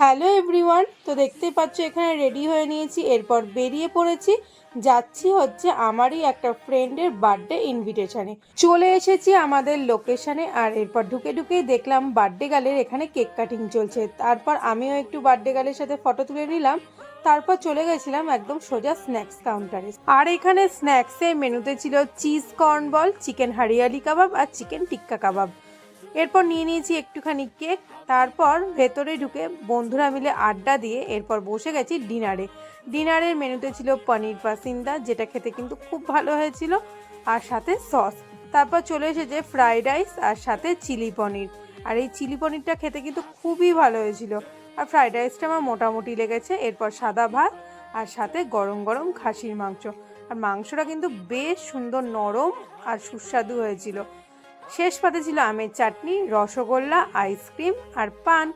Hello everyone, তো দেখতেই পাচ্ছ এখানে রেডি হয়ে নিয়েছি। এরপর বেরিয়ে পড়েছি, যাচ্ছি হচ্ছে আমারই একটা ফ্রেন্ডের বার্থডে ইনভিটেশনে। চলে এসেছি আমাদের লোকেশনে, আর এরপর ঢুকে ঢুকেই দেখলাম বার্থডে গার্লের এখানে কেক কাটিং চলছে। তারপর আমিও একটু বার্থডে গার্লের সাথে ফটো তুলে নিলাম। তারপর চলে গেছিলাম একদম সোজা স্ন্যাক্স কাউন্টারে। আর এখানে স্ন্যাক্সের মেনুতে ছিল cheese corn ball, chicken hariyali কাবাব আর চিকেন টিক্কা কাবাব। এরপর নিয়ে নিয়েছি একটুখানি কেক। তারপর ভেতরে ঢুকে বন্ধুরা মিলে আড্ডা দিয়ে এরপর বসে গেছি ডিনারে। ডিনারের মেনুতে ছিল পনির পাসিন্দা, যেটা খেতে কিন্তু খুব ভালো হয়েছিল, আর সাথে সস। তারপর চলে এসেছে ফ্রাইড রাইস আর সাথে চিলি পনির। আর এই চিলি পনিরটা খেতে কিন্তু খুবই ভালো হয়েছিল, আর ফ্রাইড রাইসটা আমার মোটামুটি লেগেছে। এরপর সাদা ভাত আর সাথে গরম গরম খাসির মাংস। আর মাংসটা কিন্তু বেশ সুন্দর নরম আর সুস্বাদু হয়েছিল। শেষ পাতে ছিল আমের চাটনি, রসগোল্লা, আইসক্রিম আর পান।